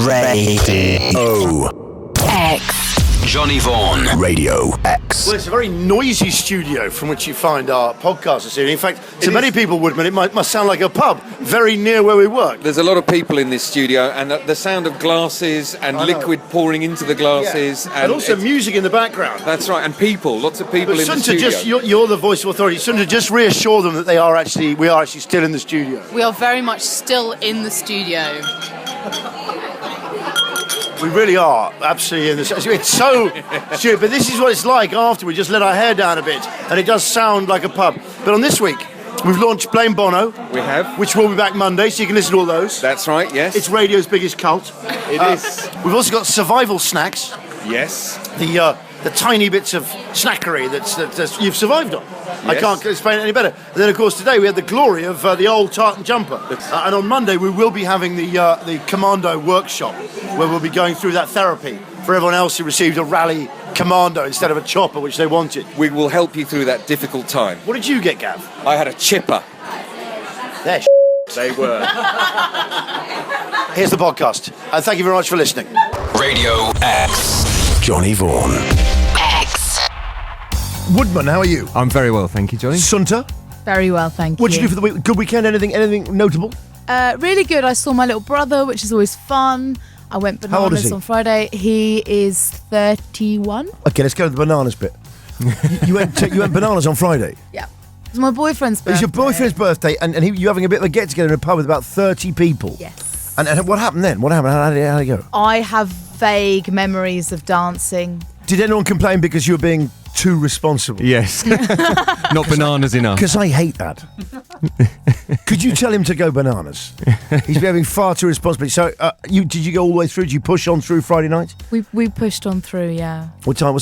Radio X. Johnny Vaughan. Radio X. Well, it's a very noisy studio from which you find our podcast this evening. In fact, to many people, Woodman, it must sound like a pub very near where we work. There's a lot of people in this studio, and the sound of glasses and liquid pouring into the glasses. Yeah. And also music in the background. That's right, and people, lots of people in the Sunta, studio. you're the voice of authority. Sunta, just reassure them that we are actually still in the studio. We are very much still in the studio. We really are, absolutely in the studio. It's so stupid, but this is what it's like after we just let our hair down a bit, and it does sound like a pub. But on this week, we've launched Blame Bono. We have. Which will be back Monday, so you can listen to all those. That's right, yes. It's radio's biggest cult. It is. We've also got survival snacks. Yes. The tiny bits of snackery that you've survived on. Yes. I can't explain it any better. And then, of course, today we had the glory of the old tartan jumper. And on Monday we will be having the commando workshop, where we'll be going through that therapy for everyone else who received a rally commando instead of a chopper, which they wanted. We will help you through that difficult time. What did you get, Gav? I had a chipper. They're They were. Here's the podcast. And thank you very much for listening. Radio X. Johnny Vaughan. X. Woodman, how are you? I'm very well, thank you, Johnny. Sunta, Very well, thank you. what did you do for the week? Good weekend? Anything notable? Really good. I saw my little brother, which is always fun. I went How old is bananas he? on Friday. He is 31. Okay, let's go to the bananas bit. you went bananas on Friday. Yeah. It's my boyfriend's birthday. It's your boyfriend's birthday, and you're having a bit of a get-together in a pub with about 30 people. Yes. And what happened then? What happened? How did it go? I have vague memories of dancing. Did anyone complain because you were being too responsible? Yes. Not bananas enough. Because I hate that. Could you tell him to go bananas? He's behaving far too responsibly. So, did you go all the way through? Did you push on through Friday night? We pushed on through, yeah. What time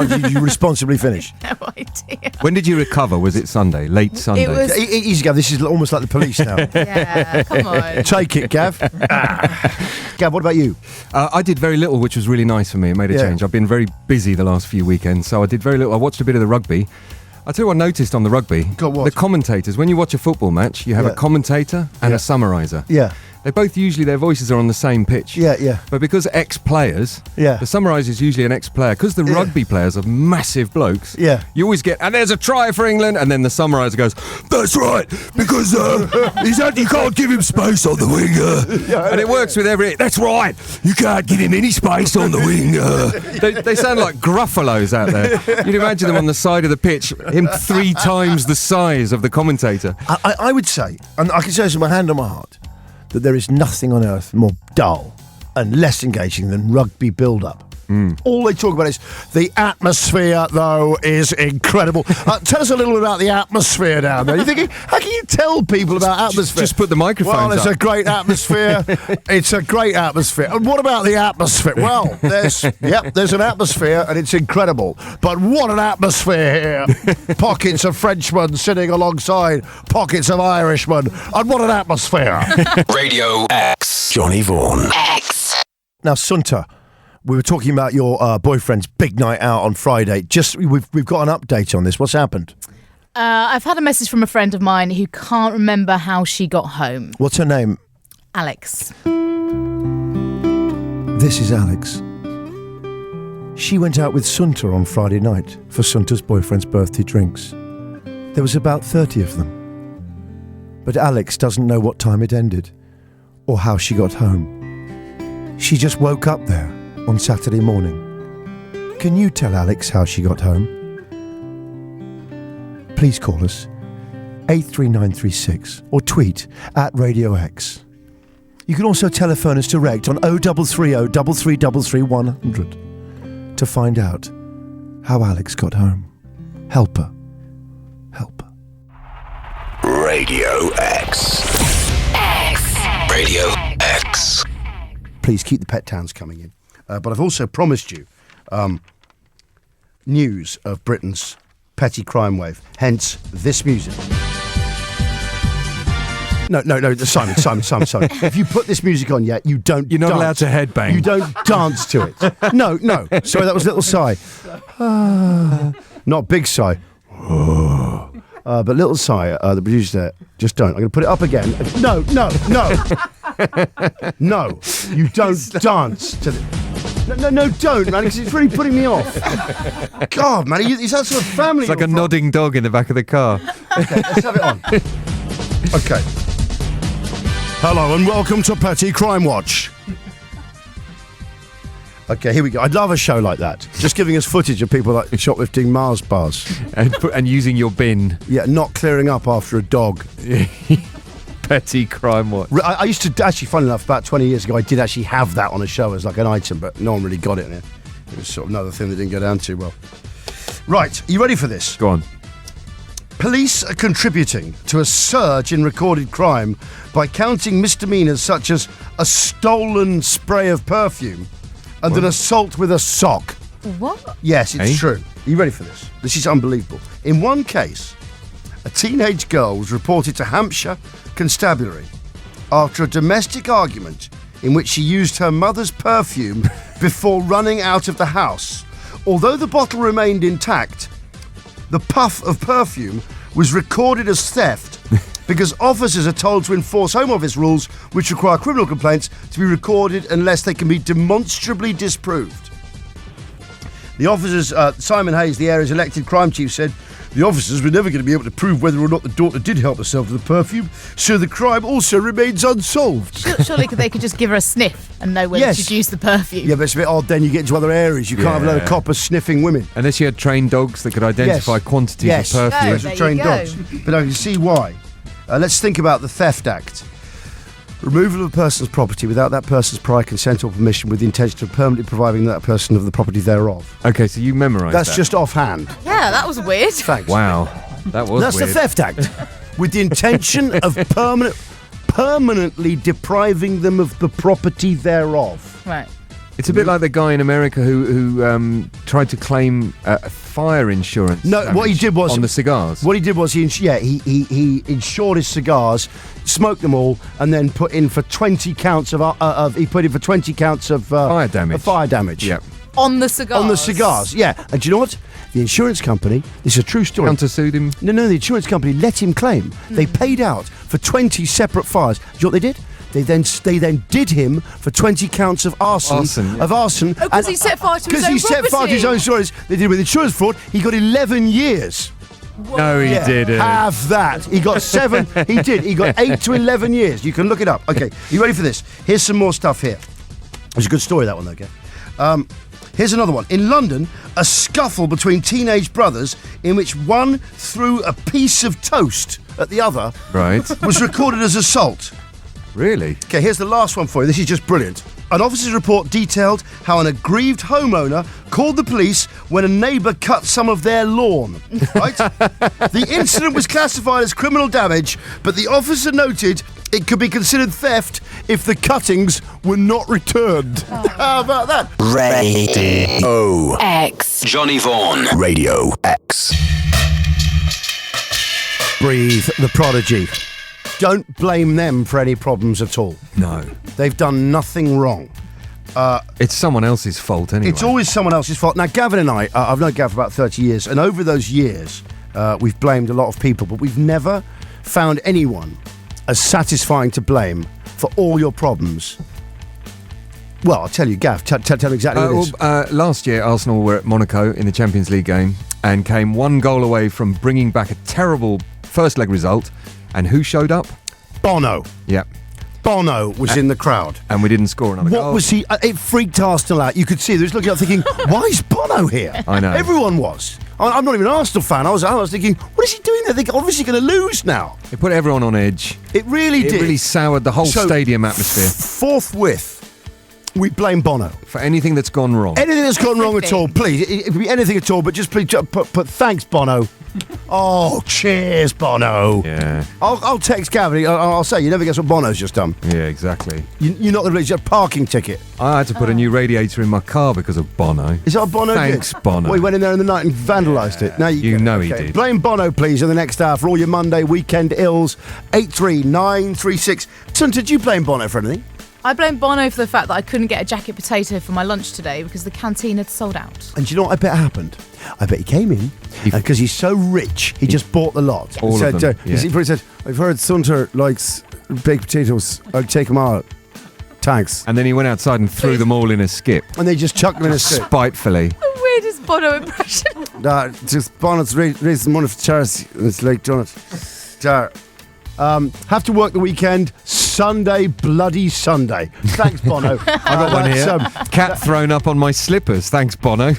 did you responsibly finish? No idea. When did you recover? Was it Sunday? Late Sunday? It was- Easy, Gav. This is almost like the police now. Yeah, come on. Take it, Gav. Gav, what about you? I did very little, which was really nice for me. It made a change. I've been very busy the last few weekends, so I did very little. I watched a bit of the rugby. I'll tell you what I noticed on the rugby. Go what? The commentators. When you watch a football match, you have a commentator and a summariser. Yeah. They both usually, their voices are on the same pitch. Yeah. But because ex-players, Yeah. the summariser is usually an ex-player. Because the rugby players are massive blokes, Yeah. you always get, and there's a try for England, and then the summariser goes, that's right, because you can't give him space on the wing. And it works with that's right, you can't give him any space on the wing. They sound like Gruffalos out there. You'd imagine them on the side of the pitch, him 3 times the size of the commentator. I would say, and I can say this with my hand on my heart, that there is nothing on earth more dull and less engaging than rugby build-up. All they talk about is the atmosphere, though, is incredible. Tell us a little bit about the atmosphere down there. You're thinking, how can you tell people about atmosphere? Just put the microphones Well, it's up. a great atmosphere. It's a great atmosphere. And what about the atmosphere? Well, there's an atmosphere, and it's incredible. But what an atmosphere here. Pockets of Frenchmen sitting alongside pockets of Irishmen. And what an atmosphere. Radio X. Johnny Vaughan. X. Now, Sunta, we were talking about your boyfriend's big night out on Friday. We've got an update on this. What's happened? I've had a message from a friend of mine who can't remember how she got home. What's her name? Alex. This is Alex. She went out with Sunta on Friday night for Sunta's boyfriend's birthday drinks. There was about 30 of them. But Alex doesn't know what time it ended or how she got home. She just woke up there on Saturday morning. Can you tell Alex how she got home? Please call us 83936 or tweet at Radio X. You can also telephone us direct on 0330 3333 100 to find out how Alex got home. Help her. Help her. Radio X. X. Radio X. Please keep the pet towns coming in. But I've also promised you news of Britain's petty crime wave. Hence, this music. No, Simon. If you put this music on, you don't You're not dance. allowed to headbang. You don't dance to it. No. Sorry, that was little sigh. Not big sigh. But Little Si, the producer there, just don't. I'm going to put it up again. No. No, you don't dance to the... No, don't, man, because it's really putting me off. God, man, he's that sort of family. It's like a nodding dog in the back of the car. Okay, let's have it on. Okay. Hello and welcome to Petty Crime Watch. Okay, here we go. I'd love a show like that. Just giving us footage of people like shoplifting Mars bars. and using your bin. Yeah, not clearing up after a dog. Petty Crime Watch. I used to, actually, funny enough, about 20 years ago, I did actually have that on a show as like an item, but no one really got it. It was sort of another thing that didn't go down too well. Right, are you ready for this? Go on. Police are contributing to a surge in recorded crime by counting misdemeanors such as a stolen spray of perfume and an assault with a sock. What? Yes, it's true. Are you ready for this? This is unbelievable. In one case, a teenage girl was reported to Hampshire Constabulary after a domestic argument in which she used her mother's perfume before running out of the house. Although the bottle remained intact, the puff of perfume was recorded as theft because officers are told to enforce Home Office rules which require criminal complaints to be recorded unless they can be demonstrably disproved. The officers, Simon Hayes, the area's elected crime chief, said, "The officers were never going to be able to prove whether or not the daughter did help herself to the perfume, so the crime also remains unsolved." Surely they could just give her a sniff and know whether she'd used the perfume. Yeah, but it's a bit odd then you get into other areas. You can't have a load of coppers sniffing women. Unless you had trained dogs that could identify quantities of perfume. Yes, with trained dogs. But I can see why. Let's think about the Theft Act. Removal of a person's property without that person's prior consent or permission with the intention of permanently depriving that person of the property thereof. Okay, so you memorised that. That's just offhand. Yeah, that was weird. Thanks. Wow, that was That's weird. the Theft Act. With the intention of permanently depriving them of the property thereof. Right. It's a bit like the guy in America who tried to claim fire insurance. No, what he did was on the cigars. What he did was he insured his cigars, smoked them all, and then put in for 20 counts of fire damage. Fire damage. Yeah. On the cigars. On the cigars, yeah. And do you know what? The insurance company, this is a true story. Countersued him? No, the insurance company let him claim. They paid out for 20 separate fires. Do you know what they did? They then did him for 20 counts of arson. Because he set fire to his own property. Because he set fire to his own stories. They did with insurance fraud. He got 11 years. Whoa. No, he didn't. Have that. He got 7. He did. He got 8 to 11 years. You can look it up. Okay, you ready for this? Here's some more stuff here. It's a good story, that one, though, okay? Here's another one. In London, a scuffle between teenage brothers in which one threw a piece of toast at the other was recorded as assault. Really? Okay, here's the last one for you. This is just brilliant. An officer's report detailed how an aggrieved homeowner called the police when a neighbour cut some of their lawn. Right? The incident was classified as criminal damage, but the officer noted it could be considered theft if the cuttings were not returned. How about that? Radio X. Johnny Vaughan. Radio X. Breathe, the Prodigy. Don't blame them for any problems at all. No. They've done nothing wrong. It's someone else's fault anyway. It's always someone else's fault. Now, Gavin and I, I've known Gav for about 30 years, and over those years, we've blamed a lot of people, but we've never found anyone as satisfying to blame for all your problems. Well, I'll tell you, Gav, tell me exactly what it is. Last year, Arsenal were at Monaco in the Champions League game and came one goal away from bringing back a terrible first leg result. And who showed up? Bono. Yep. Bono was in the crowd. And we didn't score another goal. What was he? It freaked Arsenal out. You could see, they was looking up thinking, why is Bono here? I know. Everyone was. I'm not even an Arsenal fan. I was thinking, what is he doing there? They're obviously going to lose now. It put everyone on edge. It really did. It really soured the whole stadium atmosphere. Forthwith, we blame Bono. For anything that's gone wrong. Anything that's gone wrong at all, please. It could be anything at all, but just please put thanks, Bono. Oh, cheers, Bono. Yeah. I'll text Gavin. I'll say, you never guess what Bono's just done. Yeah, exactly. You're not going to lose your parking ticket. I had to put a new radiator in my car because of Bono. Is that what Bono Thanks, did? Bono. Well, he went in there in the night and vandalised it. Now You know he did. Blame Bono, please, in the next hour for all your Monday weekend ills. 83936. Son, did you blame Bono for anything? I blame Bono for the fact that I couldn't get a jacket potato for my lunch today because the canteen had sold out. And do you know what I bet happened? I bet he came in, because he's so rich, he just bought the lot. All of them, He probably said, I've heard Sunter likes baked potatoes. I'll take them all. Thanks. And then he went outside and threw them all in a skip. And they just chucked them in a skip. Spitefully. The weirdest Bono impression. Just Bonnet's raising money for charity. And it's like, done it. Have to work the weekend. Sunday, bloody Sunday. Thanks, Bono. I got one here. Cat thrown up on my slippers. Thanks, Bono.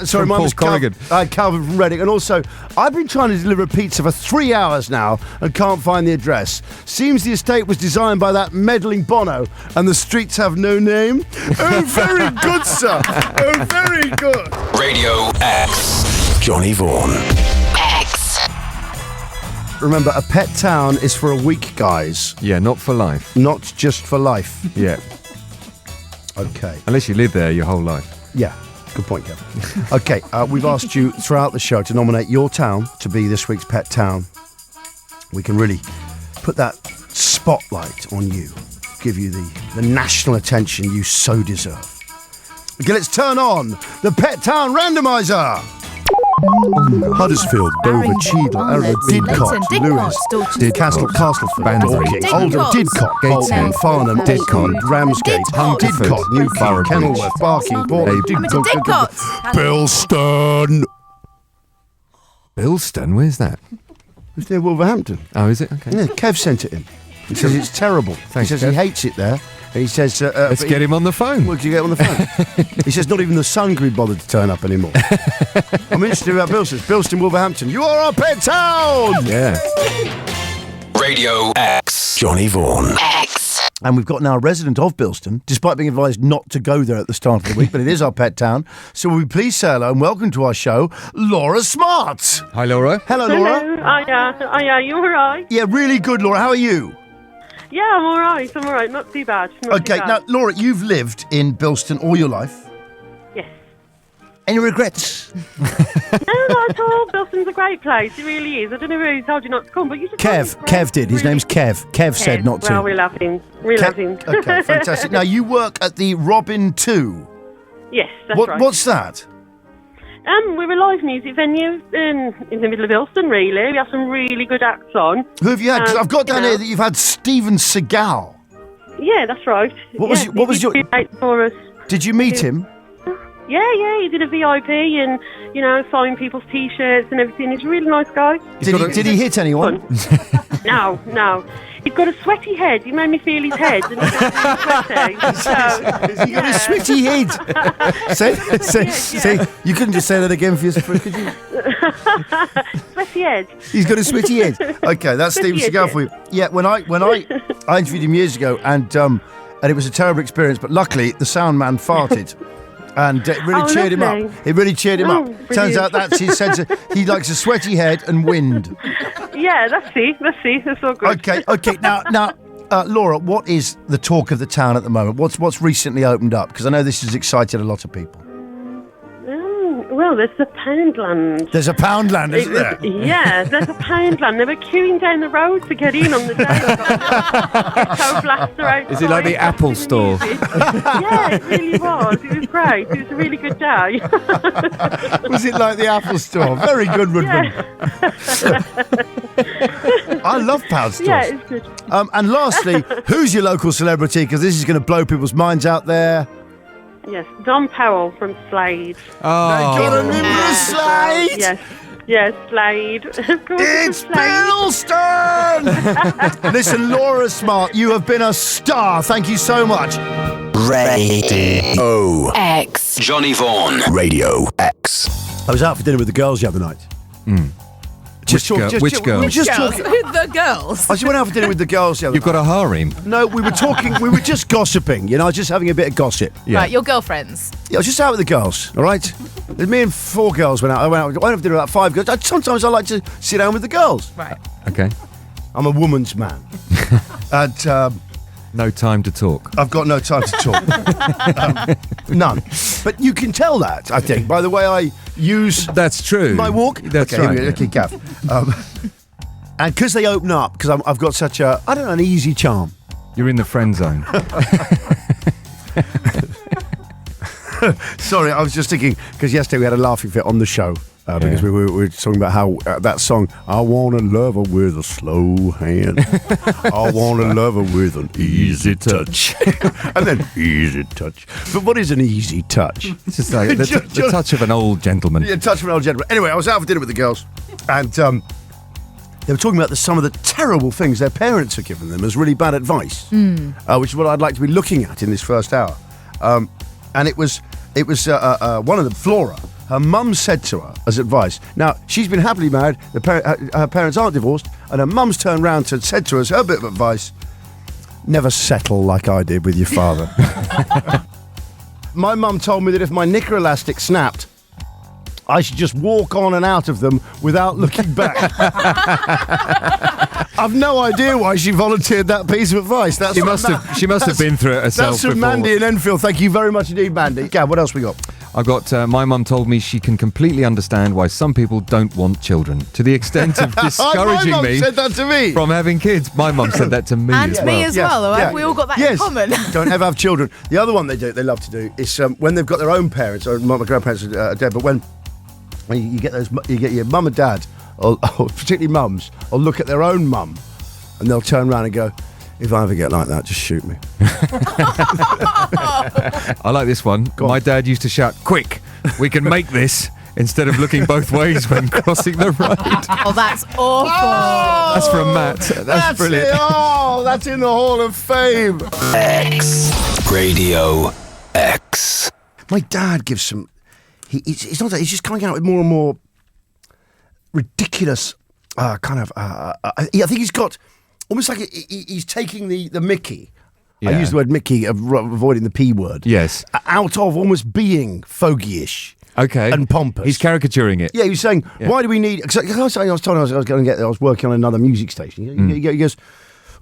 Sorry, mine was Calvin from Reading. And also, I've been trying to deliver a pizza for 3 hours now and can't find the address. Seems the estate was designed by that meddling Bono and the streets have no name. Oh, very good, sir. Oh, very good. Radio X. Johnny Vaughan. Remember, a pet town is for a week, guys. Yeah, not for life. Not just for life. Yeah. Okay. Unless you live there your whole life. Yeah. Good point, Kevin. Okay, we've asked you throughout the show to nominate your town to be this week's pet town. We can really put that spotlight on you. Give you the national attention you so deserve. Okay, let's turn on the Pet Town Randomizer. Huddersfield, Dover, Cheadle, Arrow, Didcot, Lewis, Castleford, Banbury, Dorking, Oldham, Didcot, Bolton, Farnham, Didcot, Ramsgate, Didcot, Newquay, Kenilworth, Barking, Portland, Didcot, Bilston. Bilston? Where's that? It's near Wolverhampton. Oh, is it? Okay. Yeah, Kev sent it in. He says it's terrible. Thanks, he says Kev. he hates it there. And he says... Let's get him on the phone. Well, can you get him on the phone? He says not even the sun can be bothered to turn up anymore. I'm interested about Bilston. Bilston, Wolverhampton. You are our pet town! Yeah. Radio X. Johnny Vaughan. And we've got now a resident of Bilston, despite being advised not to go there at the start of the week, but it is our pet town. So will we please say hello and welcome to our show, Laura Smart. Hi, Laura. Hello, Laura. Hello. You all right? Yeah, really good, Laura. How are you? Yeah, I'm all right. Not too bad. Not too bad. Now, Laura, you've lived in Bilston all your life. Yes. Any regrets? No, not at all. Bilston's a great place. It really is. I don't know who told you not to come, but you should. Kev did. His name's Kev. Kev said not to. Well, we love him. Love him. Okay, fantastic. Now, you work at the Robin 2. Yes, that's right. What's that? We're a live music venue in the middle of Bilston, really. We have some really good acts on. Who have you had? 'Cause I've got down here that you've had Steven Seagal. Yeah, that's right. What was your... for us? Did you meet him? Yeah, he did a VIP and, signed people's T-shirts and everything. He's a really nice guy. Did he hit anyone? No. He's got a sweaty head. He made me feel his head. And he's sweaty. He got a sweaty head. Say, you couldn't just say that again for yourself, could you? Sweaty head. He's got a sweaty head. Okay, that's Steven Seagal for you. Yeah, when I interviewed him years ago, and it was a terrible experience, but luckily the sound man farted. And it really cheered him up. It really cheered him up. Brilliant. Turns out that's his sense of... He likes a sweaty head and wind. Yeah, that's all good. Okay. Now, Laura, what is the talk of the town at the moment? What's recently opened up? Because I know this has excited a lot of people. Well, there's the Poundland. There's a Poundland, isn't there? Yeah, there's a Poundland. They were queuing down the road to get in on the day. Ghetto blaster outside. Is it like the Apple store? Yeah, it really was. It was great. It was a really good day. Was it like the Apple store? Very good, Woodman. I love Pound stores. Yeah, it's good. And lastly, who's your local celebrity? Because this is going to blow people's minds out there. Yes, Don Powell from Slade. Oh. Got a number Slade? Yes, Slade. Of course, it's Bilston! Listen, Laura Smart, you have been a star. Thank you so much. Radio X. Johnny Vaughan. Radio X. I was out for dinner with the girls the other night. Which girls? The girls. I just went out for dinner with the girls the other You've got a harem. No, we were talking, we were just gossiping, I was just having a bit of gossip. Yeah. Right, your girlfriends. Yeah, I was just out with the girls, all right? Me and 4 girls went out. I went out for dinner with about 5 girls. Sometimes I like to sit down with the girls. Right. Okay. I'm a woman's man. And no time to talk. I've got no time to talk. None. But you can tell that, I think, by the way I use... That's true. My walk? That's okay, right. Okay, Gav. And because they open up, because I've got such an easy charm. You're in the friend zone. Sorry, I was just thinking, because yesterday we had a laughing fit on the show. Because we were talking about how that song, I want to love her with a slow hand. I want to love her with an easy touch. And then, easy touch. But what is an easy touch? It's just like the touch of an old gentleman. Yeah, touch of an old gentleman. Anyway, I was out for dinner with the girls, and they were talking about some of the terrible things their parents have given them as really bad advice, which is what I'd like to be looking at in this first hour. And it was one of them, Flora. Her mum said to her as advice. Now, she's been happily married, her parents aren't divorced, and her mum's turned round and said to us her bit of advice, never settle like I did with your father. My mum told me that if my knicker elastic snapped, I should just walk on and out of them without looking back. I've no idea why she volunteered that piece of advice. She must have been through it herself. That's from before. Mandy in Enfield. Thank you very much indeed, Mandy. Gav, what else we got? I've got, my mum told me she can completely understand why some people don't want children, to the extent of discouraging my mum me, said that to me from having kids. My mum said that to me And as me well. as well. All right? Yeah. We all got that Yes. in common. Don't ever have children. The other one they love to do is when they've got their own parents, or my grandparents are dead, but when you get your mum and dad, or particularly mums, will look at their own mum, and they'll turn around and go, if I ever get like that, just shoot me. I like this one. My dad used to shout, quick, we can make this, instead of looking both ways when crossing the road. Oh, that's awful. That's from Matt. That's brilliant. That's in the Hall of Fame. X Radio X. My dad gives some... It's not that, he's just coming out with more and more ridiculous I think he's got... Almost like he's taking the Mickey. Yeah. I use the word Mickey, avoiding the P word. Yes. Out of almost being fogey-ish. Okay. And pompous. He's caricaturing it. Yeah, he was saying, why do we need... Cause I was told I was going to I was working on another music station. He goes,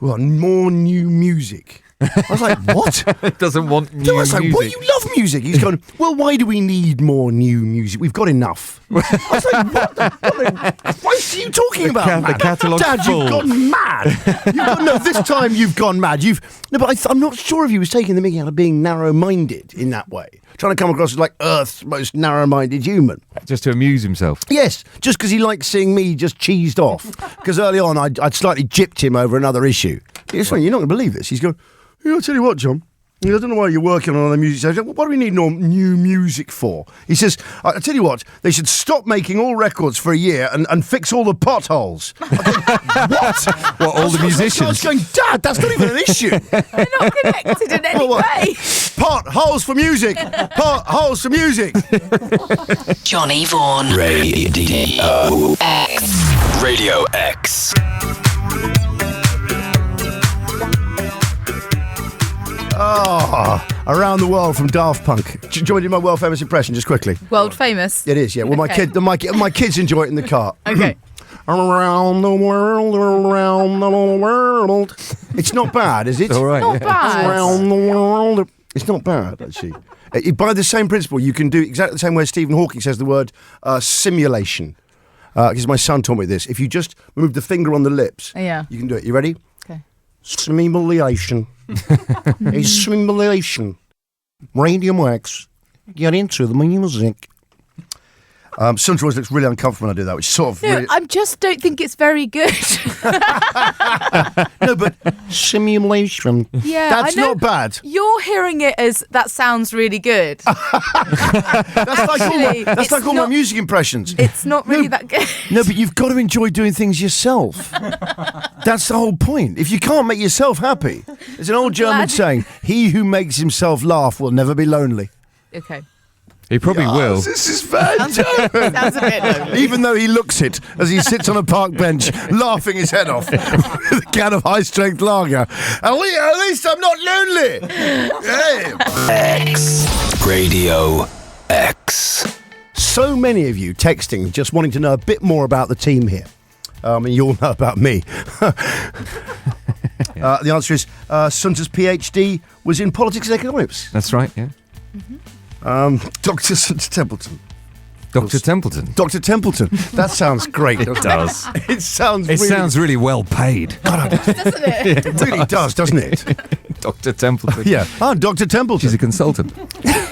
well, more new music. I was like, what? It doesn't want new I was like, music. what? You love music. He's going, well, why do we need more new music? We've got enough. I was like, what the are you talking about, The catalogue's Dad, full. you've gone mad. This time you've gone mad. But I'm not sure if he was taking the mickey out of being narrow-minded in that way. Trying to come across as like Earth's most narrow-minded human. Just to amuse himself. Yes, just because he likes seeing me just cheesed off. Because early on I'd slightly gypped him over another issue. It's funny, you're not going to believe this. He's going, I'll tell you what, John. I don't know why you're working on a music station. What do we need no new music for? He says, I tell you what, they should stop making all records for a year and fix all the potholes. What? What, all the musicians? I was going, Dad, that's not even an issue. They're not connected in any way. Potholes for music. Potholes for music. Johnny Vaughan. Radio X. Radio X. Around the world from Daft Punk. Do you want to do my world famous impression just quickly? World famous. It is, yeah. Well, Okay. my kids enjoy it in the car. Okay. Around the world, around the world. It's not bad, is it? All right. Not bad. Around the world. It's not bad, actually. By the same principle, you can do exactly the same way Stephen Hawking says the word simulation. Because my son taught me this. If you just move the finger on the lips, Yeah. you can do it. You ready? Okay. Simulation. A simulation. Radio X. Get into the music. Sunter always looks really uncomfortable when I do that, which is sort of... No, really... I just don't think it's very good. No, but simulation. Yeah, That's I know. not bad. You're hearing it as that sounds really good. That's like all my music impressions. It's not really that good. No, but you've got to enjoy doing things yourself. That's the whole point. If you can't make yourself happy, there's an old German saying, he who makes himself laugh will never be lonely. Okay. He probably will. This is fantastic. Sounds a bit lonely. Even though he looks it as he sits on a park bench, laughing his head off with a can of high-strength lager. At least I'm not lonely. Hey. X Radio X. So many of you texting, just wanting to know a bit more about the team here. And you all know about me. The answer is Sunter's PhD was in politics and economics. That's right, yeah. Dr. Sunter Templeton. Dr. Templeton. Dr. Templeton. That sounds great. It does. It sounds really well paid. Doesn't it? It really does, doesn't it? Dr. Templeton. Yeah. Oh, Dr. Templeton. She's a consultant.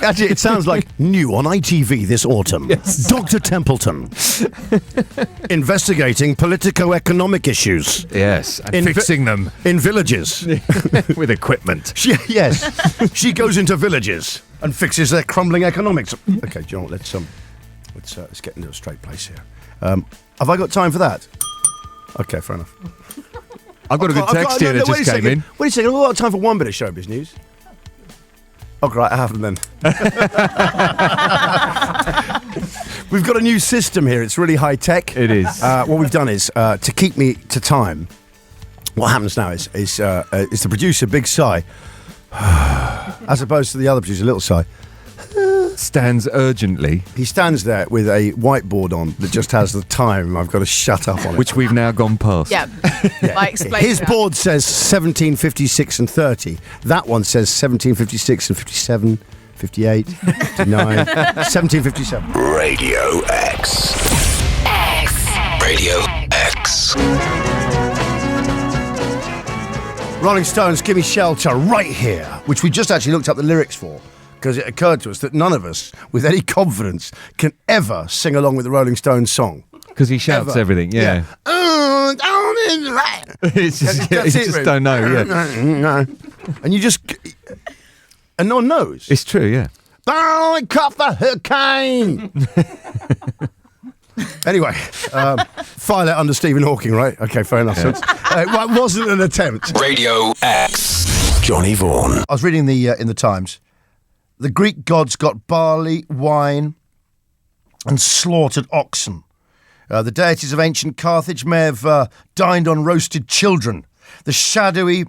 Actually, it sounds like new on ITV this autumn. Yes. Dr. Templeton. Investigating politico-economic issues. Yes, and fixing them. In villages. With equipment. Yes. She goes into villages and fixes their crumbling economics. Okay, John, let's get into a straight place here. Have I got time for that? Okay, fair enough. I've got a good text here that just came in. Wait a second, I've got time for one bit of showbiz news. Oh, right, I haven't then. We've got a new system here. It's really high tech. It is. What we've done is, to keep me to time, what happens now is the producer, Big Si, as opposed to the other producer, Little Si, Stands urgently. he stands there with a whiteboard on that just has the time. I've got to shut up on it. Which we've now gone past. Yeah. I explained His that. board says 1756 and 30. That one says 1756 and 57, 58, 59, 1757. Radio X. Radio X. Rolling Stones, Give Me Shelter, right here, which we just actually looked up the lyrics for, because it occurred to us that none of us, with any confidence, can ever sing along with the Rolling Stones song. Because he shouts Ever. everything, yeah. It's just, That's you it, just really. don't know, yeah. No. And you just... And no one knows. It's true, yeah. I caught the hurricane. Anyway, file that under Stephen Hawking, right? Okay, fair enough. So it wasn't an attempt. Radio X. Johnny Vaughan. I was reading in the Times. The Greek gods got barley, wine, and slaughtered oxen. The deities of ancient Carthage may have dined on roasted children. The shadowy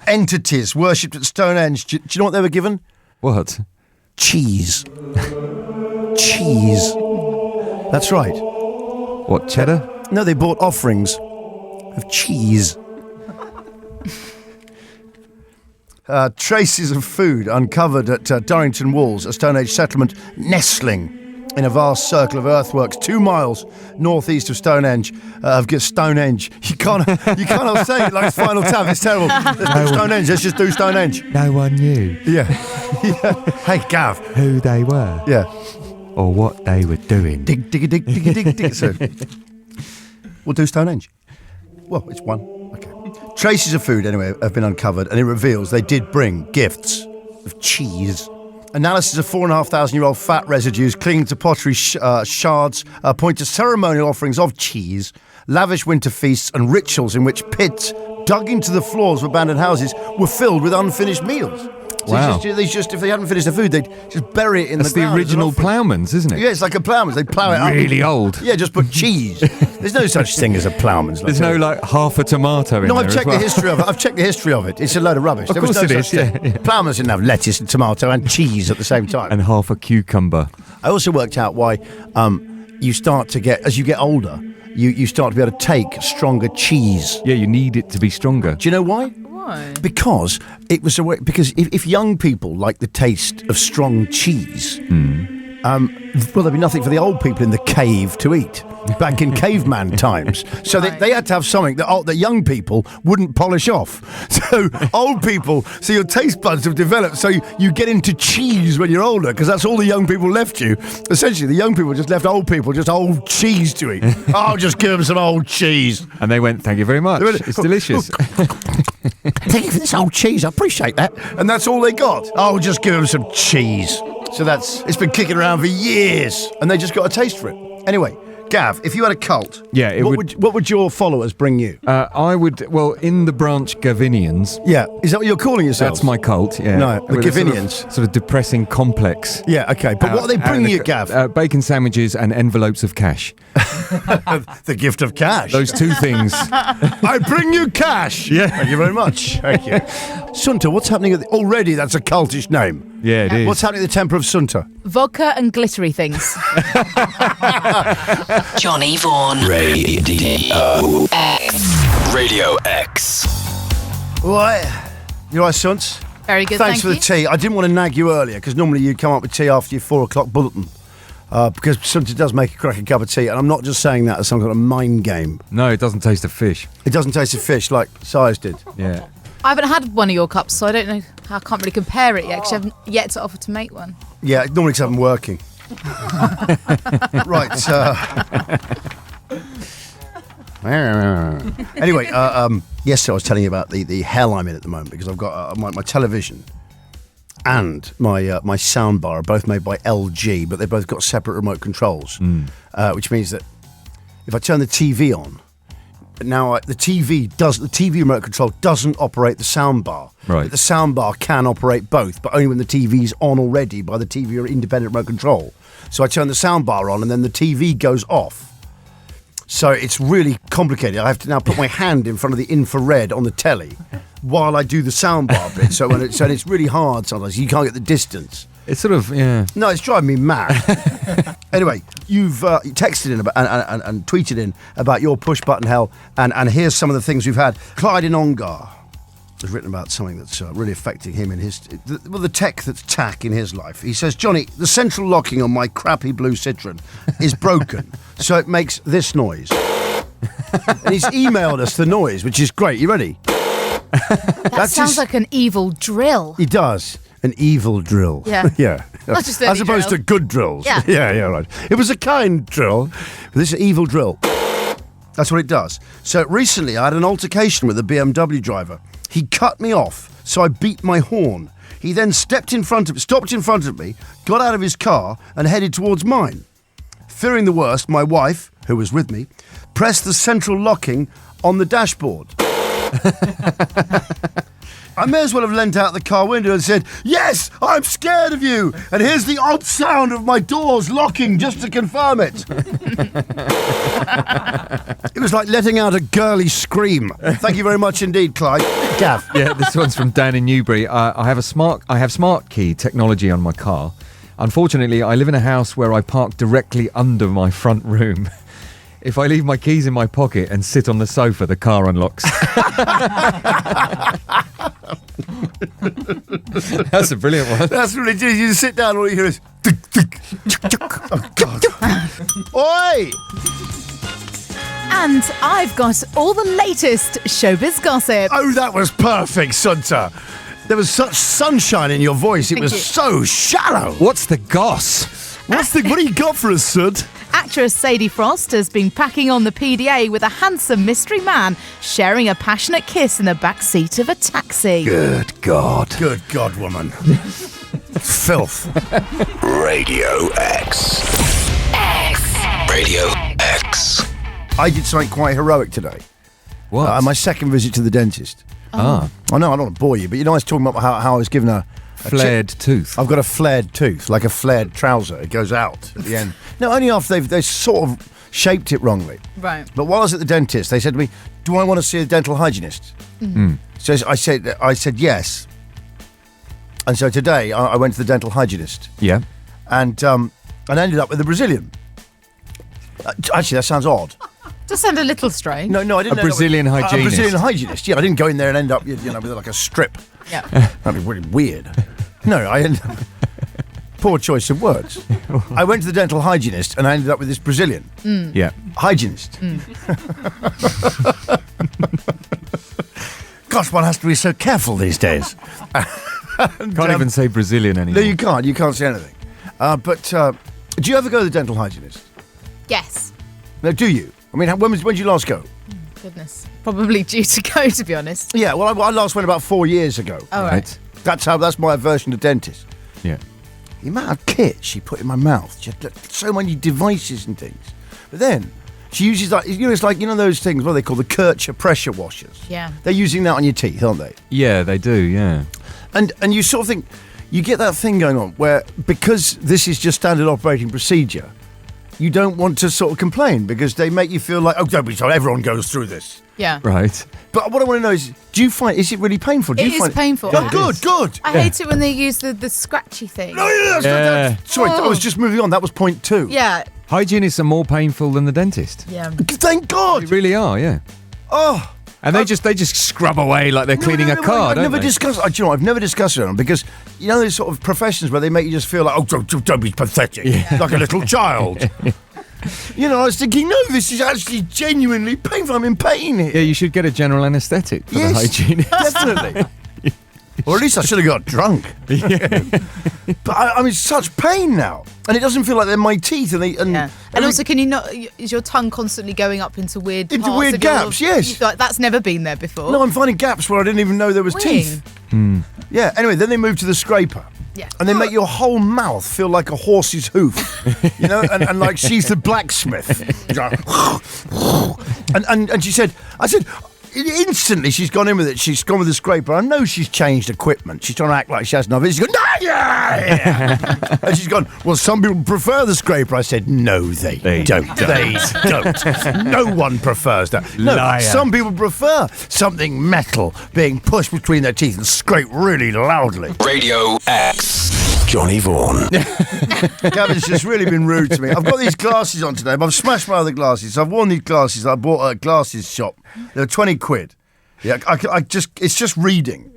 entities worshipped at Stonehenge. Do you know what they were given? What? Cheese. Cheese. That's right. What, cheddar? No, they bought offerings of cheese. Traces of food uncovered at Durrington Walls, a Stone Age settlement nestling in a vast circle of earthworks 2 miles northeast of Stonehenge. Stonehenge. You can't say it like it's Final Tab. It's terrible. Let's do Stonehenge. Let's just do Stonehenge. No one knew Yeah. Hey, Gav. who they were Yeah. or what they were doing. Dig, dig, dig, dig, dig, dig. So, we'll do Stonehenge. Well, it's one. Okay. Traces of food, anyway, have been uncovered, and it reveals they did bring gifts of cheese. Analysis of 4,500-year-old fat residues clinging to pottery shards point to ceremonial offerings of cheese, lavish winter feasts, and rituals in which pits dug into the floors of abandoned houses were filled with unfinished meals. So Wow. they just, if they hadn't finished the food, they'd just bury it in That's the ground. the as an original offering. ploughman's, isn't it? Yeah, it's like a ploughman's. They plough it up. Really old. Yeah, just put cheese. There's no such thing as a ploughman's. There's no, like, half a tomato in No, there I've as checked well. the history of it. I've checked the history of it. It's a load of rubbish. Of There was course no it such is, thing. yeah. Ploughman's didn't have lettuce and tomato and cheese at the same time. And half a cucumber. I also worked out why you start to get, as you get older, you start to be able to take stronger cheese. Yeah, you need it to be stronger. Do you know why? Why? Because it was a way. Because if young people like the taste of strong cheese, well, there'd be nothing for the old people in the cave to eat back in caveman times. So they had to have something that young people wouldn't polish off. So old people, so your taste buds have developed. So you get into cheese when you're older because that's all the young people left you. Essentially, the young people just left old people just old cheese to eat. I'll just give them some old cheese. And they went, thank you very much. It's delicious. Thank you for this old cheese. I appreciate that. And that's all they got. I'll just give them some cheese. So it's been kicking around for years, and they just got a taste for it. Anyway, Gav, if you had a cult, Yeah, what would your followers bring you? I would, well, in the branch Gavinians. Yeah, is that what you're calling yourselves? That's my cult, yeah. No, the With a Gavinians. Sort of depressing complex. Yeah, okay. But what are they bringing you, Gav? Bacon sandwiches and envelopes of cash. The gift of cash. Those two things. I bring you cash. Yeah. Thank you very much. Thank you. Sunta, what's happening already? That's a cultish name. Yeah, it is. What's happening at the Temple of Sunta? Vodka and glittery things. Johnny Vaughan. Radio X. Radio X. Right. You all right, Suns? Very good, Thanks thank for the you. tea. I didn't want to nag you earlier because normally you come up with tea after your 4 o'clock bulletin. Because Sunta does make a cracking cup of tea, and I'm not just saying that as some kind of mind game. No, it doesn't taste of fish. It doesn't taste of fish like Sires did. Yeah. I haven't had one of your cups, so I don't know. I can't really compare it yet, because you haven't yet to offer to make one. Yeah, normally because I'm working. Right. Anyway, yesterday I was telling you about the hell I'm in at the moment, because I've got my television and my sound bar are both made by LG, but they've both got separate remote controls, which means that if I turn the TV on, now the TV remote control doesn't operate the sound bar. Right. But the sound bar can operate both, but only when the TV's on already by the TV or independent remote control. So I turn the sound bar on and then the TV goes off. So it's really complicated. I have to now put my hand in front of the infrared on the telly while I do the sound bar bit. So it's really hard sometimes. You can't get the distance. It's sort of, yeah. No, it's driving me mad. Anyway, you've texted in about, and tweeted in about your push button hell, and here's some of the things we've had. Clyde in Ongar has written about something that's really affecting him in the tech that's tack in his life. He says, Johnny, the central locking on my crappy blue Citroen is broken, so it makes this noise. And he's emailed us the noise, which is great. You ready? That sounds like an evil drill. He does. An evil drill. Yeah. Yeah. Not just as any opposed drill. to good drills. Yeah. Yeah, right. It was a kind drill, but this is an evil drill. That's what it does. So recently I had an altercation with a BMW driver. He cut me off, so I beat my horn. He then stopped in front of me, got out of his car and headed towards mine. Fearing the worst, my wife, who was with me, pressed the central locking on the dashboard. I may as well have leant out the car window and said, yes, I'm scared of you. And here's the odd sound of my doors locking just to confirm it. It was like letting out a girly scream. Thank you very much indeed, Clyde. Gav. Yeah, this one's from Dan in Newbury. I have smart key technology on my car. Unfortunately, I live in a house where I park directly under my front room. If I leave my keys in my pocket and sit on the sofa, the car unlocks. That's a brilliant one. That's really good. You sit down and all you hear is... Oh, God. Oi! And I've got all the latest showbiz gossip. Oh, that was perfect, Sunta. There was such sunshine in your voice. It Thank was you. so shallow. What's the goss? What do you got for us, Sud? Actress Sadie Frost has been packing on the PDA with a handsome mystery man sharing a passionate kiss in the back seat of a taxi. Good God. Good God, woman. Filth. Radio X. Radio X. I did something quite heroic today. What? My second visit to the dentist. Ah. I know, I don't want to bore you, but I was talking about how I was given a Flared tooth. I've got a flared tooth, like a flared trouser. It goes out at the end. No, only after they sort of shaped it wrongly. Right. But while I was at the dentist, they said to me, do I want to see a dental hygienist? Mm. So I said yes. And so today I went to the dental hygienist. Yeah. And ended up with a Brazilian. Actually, that sounds odd. Does sound a little strange. No, I didn't. A Brazilian hygienist. A Brazilian hygienist. Yeah, I didn't go in there and end up, with like a strip. Yeah. That'd be really weird. No, I ended up... Poor choice of words. I went to the dental hygienist and I ended up with this Brazilian. Mm. Yeah. Hygienist. Gosh, one has to be so careful these days. Can't even say Brazilian anymore. No, you can't. You can't say anything. But do you ever go to the dental hygienist? Yes. No, do you? I mean, when did you last go? Goodness. Probably due to go, to be honest. Yeah, well, I last went about 4 years ago. Oh, right. That's my aversion to dentist. Yeah. The amount of kit she put in my mouth, she had so many devices and things. But then she uses it's like those things, what are they call the Kircher pressure washers? Yeah. They're using that on your teeth, aren't they? Yeah, they do, yeah. And you sort of think, you get that thing going on where, because this is just standard operating procedure, you don't want to sort of complain because they make you feel like, oh, don't be sorry, everyone goes through this. Yeah. Right. But what I want to know is, is it really painful? It is painful. Oh, good. I hate it when they use the scratchy thing. No, sorry, I was just moving on. That was point 2. Yeah. Hygienists are more painful than the dentist. Yeah. Thank God. They really are, yeah. Oh, And they just scrub away like they're cleaning a car, don't they? Do you know, I've never discussed it with them because, you know, there's sort of professions where they make you just feel like, oh, don't be pathetic, like a little child. You know, I was thinking, no, this is actually genuinely painful. I'm in pain here. Yeah, you should get a general anaesthetic for the hygienist. Definitely. Or at least I should have got drunk. But I'm in such pain now. And it doesn't feel like they're my teeth. And also, can you not... Is your tongue constantly going up into weird parts into weird gaps, yes. You feel like that's never been there before. No, I'm finding gaps where I didn't even know there was teeth. Yeah, anyway, then they move to the scraper. Yeah. And they make your whole mouth feel like a horse's hoof, you know, and like she's the blacksmith. and she said, instantly she's gone in with it. She's gone with the scraper. I know she's changed equipment. She's trying to act like she hasn't. She's gone, and she's gone, well, some people prefer the scraper. I said, no, they don't. They don't. No one prefers that. No, liar. Some people prefer something metal being pushed between their teeth and scraped really loudly. Radio X. Johnny Vaughan. Gavin's just really been rude to me. I've got these glasses on today, but I've smashed my other glasses. So I've worn these glasses I bought at a glasses shop. They're 20 quid. Yeah, it's just reading.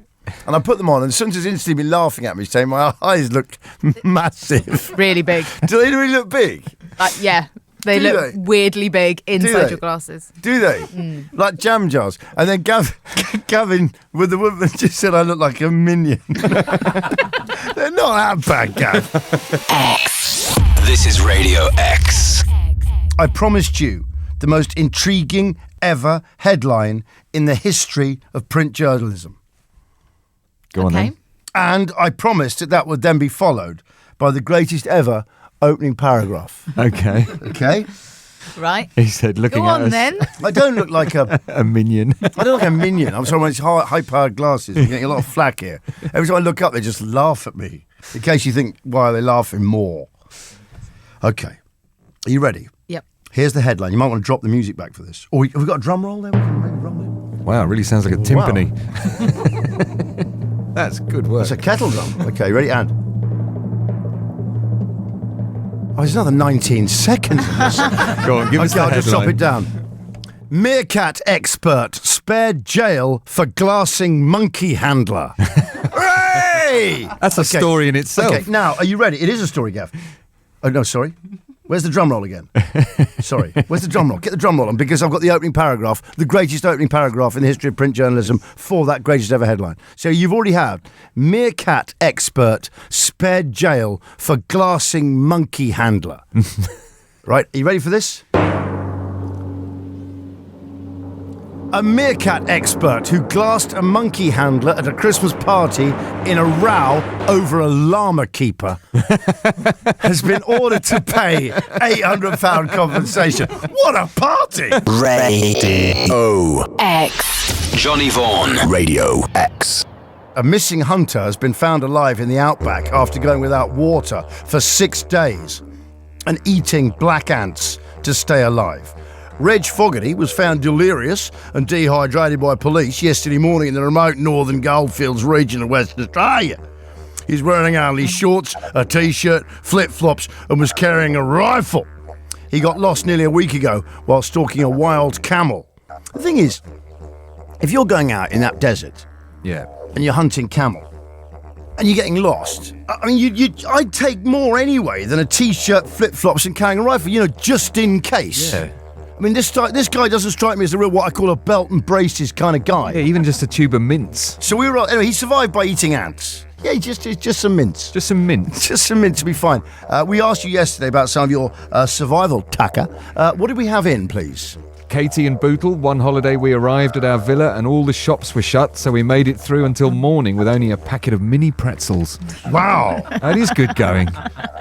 And I put them on, and Sunta's instantly been laughing at me, saying my eyes look massive. Really big. Do they really look big? Yeah. They look weirdly big inside your glasses. Do they? Like jam jars. And then Gavin, with the woman, just said I look like a minion. They're not that bad, Gav. X. This is Radio X. I promised you the most intriguing ever headline in the history of print journalism. Go on then. And I promised that would then be followed by the greatest ever opening paragraph. Okay. Okay? Right. He said, looking Go at on, us. then. I don't look like a minion. I don't look like a minion. I'm sorry, when it's high-powered glasses, I'm getting a lot of flack here. Every time I look up, they just laugh at me. In case you think, why are they laughing more? Okay. Are you ready? Yep. Here's the headline. You might want to drop the music back for this. Or have we got a drum roll there? We can maybe drum it. Wow, it really sounds like a timpani. Wow. That's good work. It's a kettle drum. Okay, ready? And... Oh, there's another 19 seconds of this. Go on, give us the I'll headline. just chop it down. Meerkat expert spared jail for glassing monkey handler. Hooray! That's a story in itself. Okay, now, are you ready? It is a story, Gav. Oh, no, sorry. Where's the drum roll again? Sorry. Where's the drum roll? Get the drum roll on, because I've got the opening paragraph, the greatest opening paragraph in the history of print journalism for that greatest ever headline. So you've already had meerkat expert spared jail for glassing monkey handler. Right, are you ready for this? A meerkat expert who glassed a monkey handler at a Christmas party in a row over a llama keeper has been ordered to pay £800 compensation. What a party! Radio X. Johnny Vaughan. Radio X. A missing hunter has been found alive in the outback after going without water for 6 days and eating black ants to stay alive. Reg Fogarty was found delirious and dehydrated by police yesterday morning in the remote northern Goldfields region of Western Australia. He's wearing only shorts, a t-shirt, flip-flops and was carrying a rifle. He got lost nearly a week ago while stalking a wild camel. The thing is, if you're going out in that desert and you're hunting camel and you're getting lost, I mean, I'd take more anyway than a t-shirt, flip-flops and carrying a rifle, you know, just in case. Yeah. I mean, this guy doesn't strike me as a real, what I call a belt and braces kind of guy. Yeah, even just a tube of mints. So anyway, he survived by eating ants. Yeah, just some mints. Just some mints. Just some mints to be fine. We asked you yesterday about some of your survival tucker. What did we have in, please? Katie and Bootle, one holiday we arrived at our villa and all the shops were shut, so we made it through until morning with only a packet of mini pretzels. Wow. That is good going.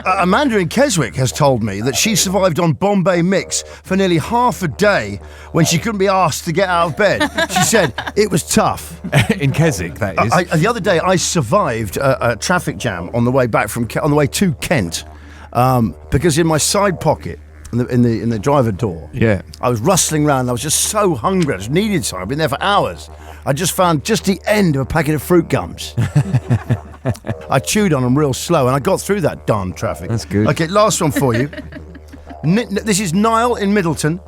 Amanda in Keswick has told me that she survived on Bombay Mix for nearly half a day when she couldn't be asked to get out of bed. She said it was tough. In Keswick, that is. The other day, I survived a traffic jam on the way back on the way to Kent because in my side pocket, in the driver door. Yeah. I was rustling around. I was just so hungry. I just needed something. I've been there for hours. I just found just the end of a packet of fruit gums. I chewed on them real slow, and I got through that darn traffic. That's good. Okay, last one for you. This is Niall in Middleton.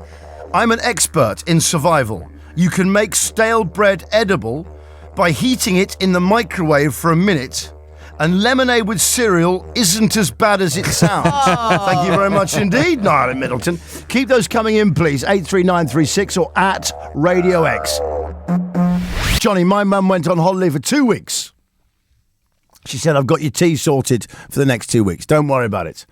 I'm an expert in survival. you can make stale bread edible by heating it in the microwave for a minute. And lemonade with cereal isn't as bad as it sounds. Thank you very much indeed, Niall in Middleton. Keep those coming in, please. 83936 or at Radio X. Johnny, my mum went on holiday for 2 weeks. She said, I've got your tea sorted for the next 2 weeks. Don't worry about it.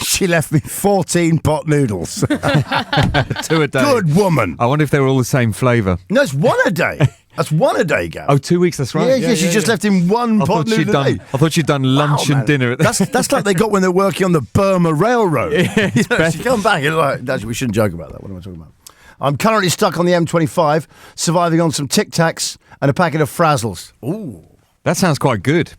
She left me 14 pot noodles. 2 a day. Good woman. I wonder if they were all the same flavour. No, it's 1 a day. That's 1 a day, Gav. Oh, 2 weeks, that's right. Yeah, she just left him one pot noodle a day. I thought she'd done lunch and dinner. That's like they got when they're working on the Burma Railroad. Yeah, She come back and like, we shouldn't joke about that. What am I talking about? I'm currently stuck on the M25, surviving on some Tic Tacs and a packet of Frazzles. Ooh. That sounds quite good.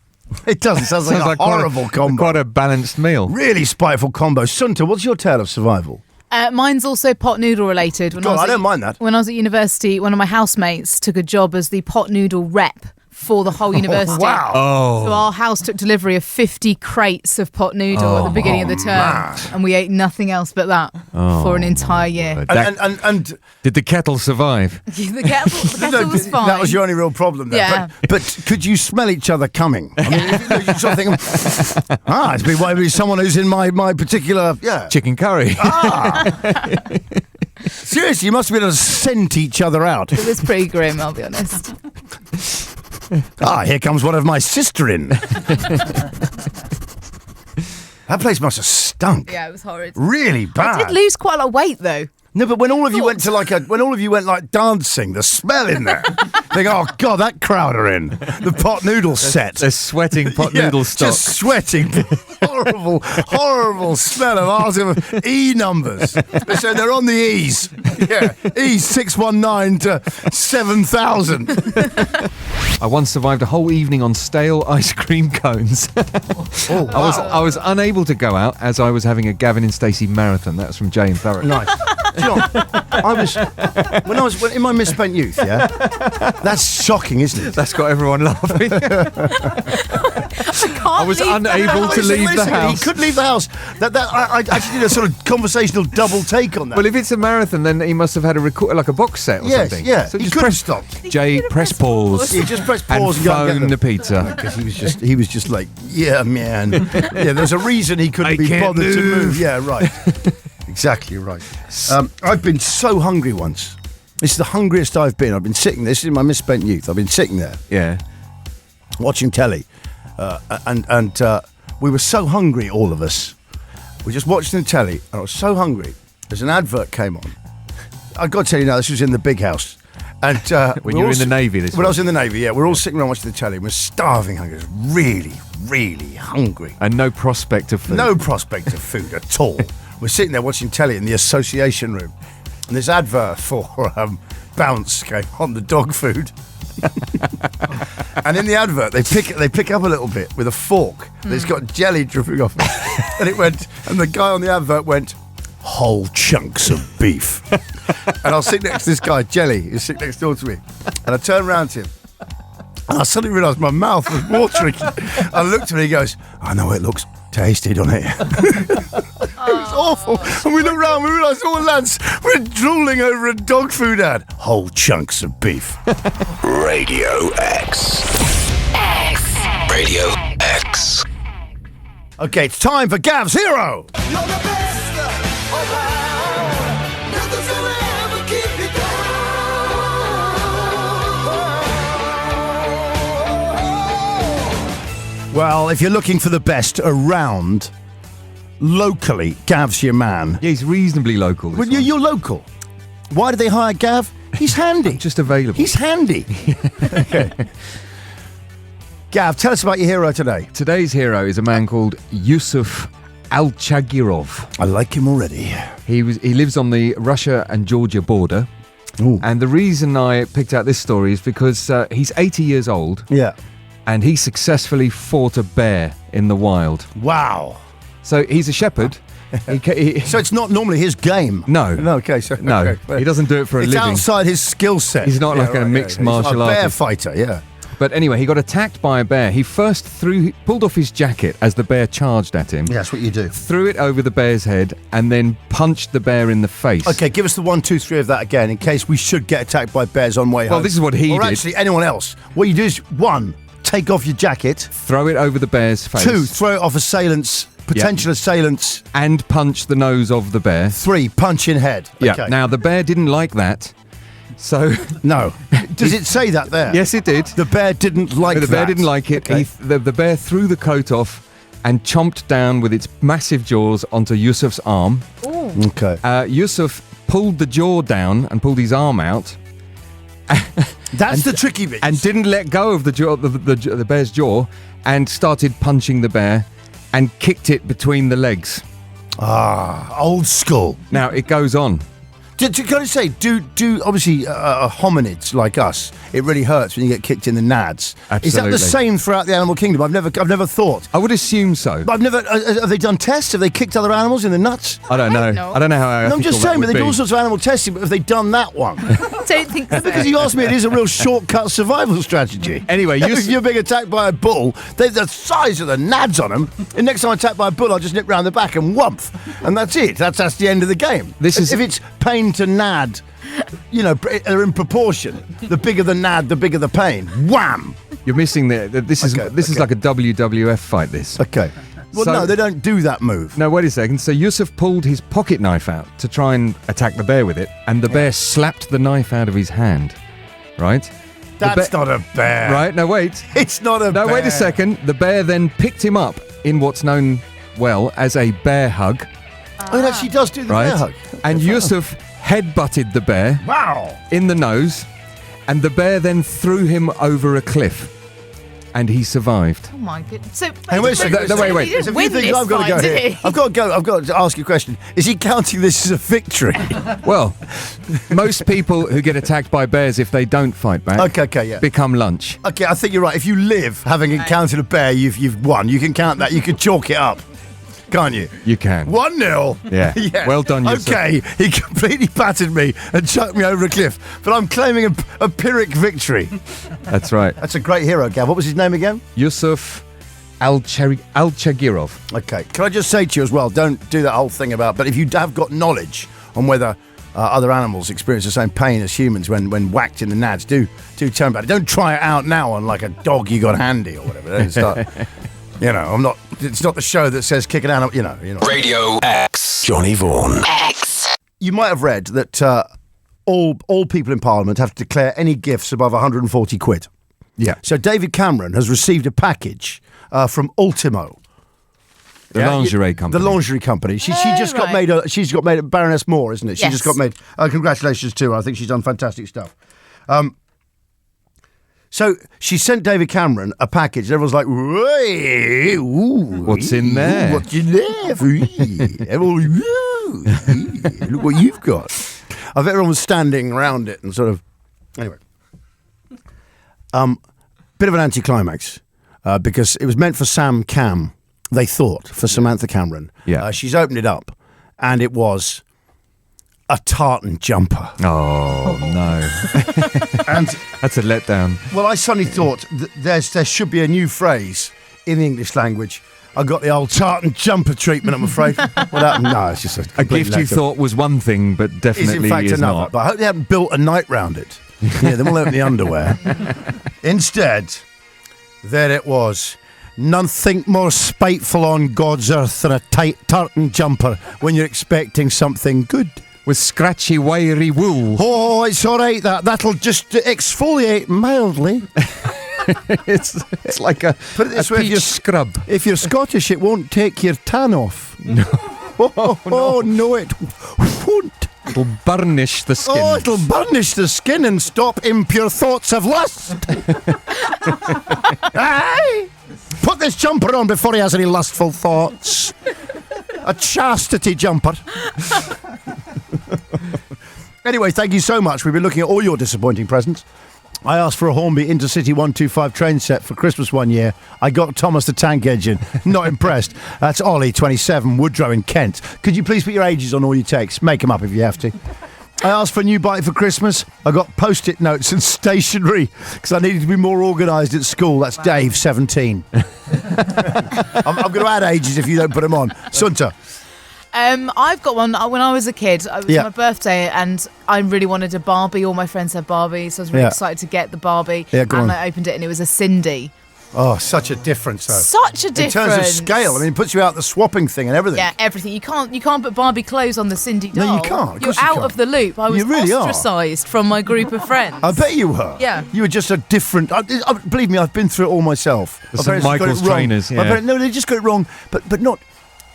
It does. It sounds like a horrible combo. Quite a balanced meal. Really spiteful combo. Sunta, what's your tale of survival? Mine's also pot noodle related. I don't mind that. When I was at university, one of my housemates took a job as the pot noodle rep for the whole university. Wow. So our house took delivery of 50 crates of pot noodle at the beginning of the term. And we ate nothing else but that for an entire year. And did the kettle survive? the kettle was fine. That was your only real problem there. Yeah. But could you smell each other coming? I mean, you sort of think, it'd be someone who's in my particular Chicken curry. Seriously, you must have been able to scent each other out. It was pretty grim, I'll be honest. Here comes one of my sister-in. That place must have stunk. Yeah, it was horrid. Really bad. I did lose quite a lot of weight though. No, but when all of you went dancing, the smell in there. Think, oh God, that crowd are in the pot noodle set. They're sweating pot noodle stock. Just sweating. horrible smell of ours of E numbers. So they're on the E's. Yeah, E 619 to 7,000. I once survived a whole evening on stale ice cream cones. I was unable to go out as I was having a Gavin and Stacey marathon. That was from Jay and Thurrock. Nice. Do you know, when I was in my misspent youth, that's shocking, isn't it? That's got everyone laughing. I was unable to leave the house. He couldn't leave the house. I actually did a sort of conversational double take on that. Well, if it's a marathon, then he must have had a box set or something. Yeah. So he just couldn't stop. Jay, press pause. He just press pause and phone the pizza. Because he was just like, yeah, man. Yeah, there's a reason he couldn't be bothered to move. Yeah, right. Exactly right. I've been so hungry once. This is the hungriest I've been. I've been sitting. This is my misspent youth. I've been sitting there. Yeah. Watching telly. And we were so hungry, all of us. We just watching the telly, and I was so hungry. There's an advert came on. I've got to tell you now, this was in the big house. And when you were in the Navy, when I was in the Navy, we're all sitting around watching the telly. We're starving hungry, really, really hungry, and no prospect of food. No prospect of food at all. We're sitting there watching telly in the association room, and this advert for Bounce came on, the dog food. And in the advert, they pick up a little bit with a fork. It's got jelly dripping off it, and it went. And the guy on the advert went, "Whole chunks of beef." And I was sitting next to this guy, Jelly, who's sitting next door to me, and I turned around to him, and I suddenly realised my mouth was watering. I looked at him, and he goes, "I know it looks tasty, doesn't it?" It was awful. And we looked around, we realised all the lads were drooling over a dog food ad. Whole chunks of beef. Radio X. Radio X. Okay, it's time for Gav's Hero. You're the best around. Nothing's gonna ever keep you down. Well, if you're looking for the best around, locally, Gav's your man. Yeah, he's reasonably local. Well, you're local. Why did they hire Gav? He's handy. Just available. He's handy. Okay. Gav, tell us about your hero today. Today's hero is a man called Yusuf Al-Chagirov. I like him already. He lives on the Russia and Georgia border. Ooh. And the reason I picked out this story is because he's 80 years old. Yeah. And he successfully fought a bear in the wild. Wow. So he's a shepherd. So it's not normally his game? No. Okay. So, no, okay. He doesn't do it for a it's living. It's outside his skill set. He's not like a mixed martial artist. artist. Bear fighter, yeah. But anyway, he got attacked by a bear. He first pulled off his jacket as the bear charged at him. Yeah, that's what you do. Threw it over the bear's head and then punched the bear in the face. Okay, give us the 1, 2, 3 of that again, in case we should get attacked by bears on way home. Well, this is what he or did. actually, anyone else. What you do is, 1, take off your jacket. Throw it over the bear's face. 2, throw it off potential assailants. And punch the nose of the bear. 3, punch in head. Yeah. Okay. Now, the bear didn't like that. So no. Does it say that there? Yes, it did. The bear didn't like that. The bear didn't like it. Okay. The bear threw the coat off and chomped down with its massive jaws onto Yusuf's arm. Ooh. Okay. Yusuf pulled the jaw down and pulled his arm out. That's the tricky bit. And didn't let go of the bear's jaw and started punching the bear and kicked it between the legs. Old school. Now, it goes on. Can I say, do obviously hominids like us, it really hurts when you get kicked in the nads. Absolutely. Is that the same throughout the animal kingdom? I've never thought. I would assume so. But I've never. Have they done tests? Have they kicked other animals in the nuts? I don't know. I don't know how. No, I'm just saying, but they do all sorts of animal testing. But have they done that one? Don't think so. Because you asked me, it is a real shortcut survival strategy. Anyway, if you're being attacked by a bull, they're the size of the nads on them. And next time I'm attacked by a bull, I'll just nip round the back and whumph, and that's it. That's the end of the game. If it's pain to nad. You know, are in proportion. The bigger the nad, the bigger the pain. Wham! You're missing this is like a WWF fight. This. Okay. Well, no, they don't do that move. No, wait a second. So Yusuf pulled his pocket knife out to try and attack the bear with it, and the bear slapped the knife out of his hand. Right? That's not a bear. Right? No, wait. It's not a bear. No, wait a second. The bear then picked him up in what's known well as a bear hug. Oh, it actually does do the bear hug. And Yusuf headbutted the bear in the nose, and the bear then threw him over a cliff, and he survived. Oh my goodness! So hey, wait a second. Wait. There's a few things I've got to go here. I've got to ask you a question. Is he counting this as a victory? Well, most people who get attacked by bears, if they don't fight back, become lunch. Okay, I think you're right. If you live having encountered a bear, you've won. You can count that. You can chalk it up. Can't you? You can. 1-0. Yeah. Well done, Yusuf. Okay, he completely battered me and chucked me over a cliff, but I'm claiming a Pyrrhic victory. That's right. That's a great hero, Gav. What was his name again? Yusuf Al-Chagirov. Okay. Can I just say to you as well, don't do that whole thing about, but if you have got knowledge on whether other animals experience the same pain as humans when whacked in the nads, do tell me about it. Don't try it out now on like a dog you got handy or whatever. Don't start... You know, it's not the show that says kick an animal, you know. Radio X. Johnny Vaughan. X. You might have read that all people in Parliament have to declare any gifts above 140 quid. Yeah. So David Cameron has received a package from Ultimo. The lingerie company. The lingerie company. She's got made Baroness Moore, isn't it? She just got made. Congratulations to her. I think she's done fantastic stuff. So she sent David Cameron a package. Everyone's like, what's in there? What's in there? Look what you've got. I bet everyone was standing around it and sort of... Anyway. Bit of an anticlimax because it was meant for Sam Cam, they thought, for Samantha Cameron. Yeah. She's opened it up and it was... a tartan jumper. Oh, no. And that's a letdown. Well, I suddenly thought there should be a new phrase in the English language. I got the old tartan jumper treatment, I'm afraid. What happened? No, it's just a gift you thought was one thing, but definitely in fact is another. not. But I hope they haven't built a night round it. Yeah, they won't open the underwear. Instead, there it was. Nothing more spiteful on God's earth than a tight tartan jumper when you're expecting something good. With scratchy, wiry wool. Oh, it's all right. That'll just exfoliate mildly. it's like a peach scrub. If you're Scottish, it won't take your tan off. No. No, it won't. It'll burnish the skin. Oh, it'll burnish the skin and stop impure thoughts of lust. Aye. Put this jumper on before he has any lustful thoughts. A chastity jumper. Anyway, thank you so much. We've been looking at all your disappointing presents. I asked for a Hornby Intercity 125 train set for Christmas one year. I got Thomas the Tank Engine. Not impressed. That's Ollie, 27, Woodrow in Kent. Could you please put your ages on all your texts? Make them up if you have to. I asked for a new bike for Christmas. I got post-it notes and stationery because I needed to be more organised at school. That's Dave, 17. I'm going to add ages if you don't put them on. Sunta. I've got one. When I was a kid, it was my birthday, and I really wanted a Barbie. All my friends had Barbies, so I was really excited to get the Barbie. Yeah, go on. I opened it, and it was a Cindy. Oh, such a difference, though. Such a difference. In terms of scale, I mean, it puts you out the swapping thing and everything. Yeah, everything. You can't put Barbie clothes on the Cindy doll. No, you can't. Of You're course you out can't. of the loop. I was really ostracised from my group of friends. I bet you were. Yeah. You were just a different... believe me, I've been through it all myself. The St. Michael's trainers, My parents, no, they just got it wrong, but not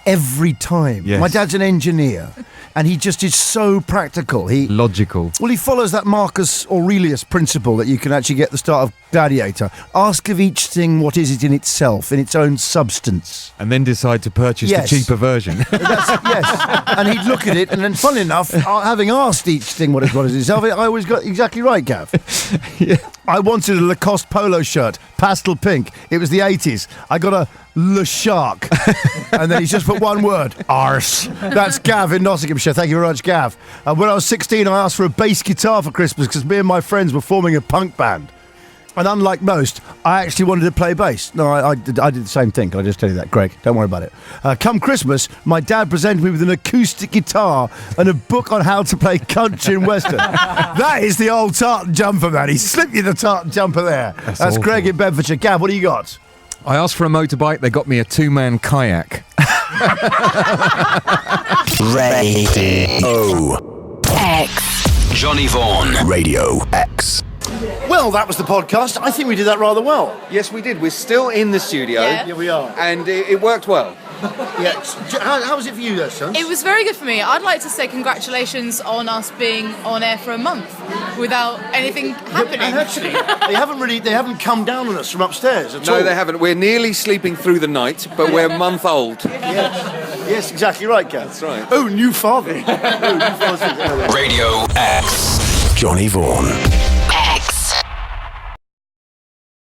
every time. Yes. My dad's an engineer, and he just is so practical. Logical. Well, he follows that Marcus Aurelius principle that you can actually get the start of Gladiator. Ask of each thing what is it in itself, in its own substance. And then decide to purchase the cheaper version. Yes. And he'd look at it, and then, funnily enough, having asked each thing what is itself, I always got exactly right, Gav. Yeah. I wanted a Lacoste polo shirt, pastel pink. It was the 80s. I got a Le Shark. And then he's just put one word, arse. That's Gav in Nottinghamshire. Thank you very much, Gav. When I was 16, I asked for a bass guitar for Christmas because me and my friends were forming a punk band. And unlike most, I actually wanted to play bass. No, I did the same thing. Can I just tell you that, Greg? Don't worry about it. Come Christmas, my dad presented me with an acoustic guitar and a book on how to play country and western. That is the old tartan jumper, man. He slipped you the tartan jumper there. That's Greg in Bedfordshire. Gav, what do you got? I asked for a motorbike. They got me a 2-man kayak. Radio X. Johnny Vaughan. Radio X. Well, that was the podcast. I think we did that rather well. Yes, we did. We're still in the studio. Yeah, we are. And it worked well. Yeah. How was it for you, though, son? It was very good for me. I'd like to say congratulations on us being on air for a month without anything happening. And actually, they haven't come down on us from upstairs at all. No, they haven't. We're nearly sleeping through the night, but we're a month old. Yes, exactly right, Gav. That's right. Oh, new father. Radio X. Johnny Vaughan.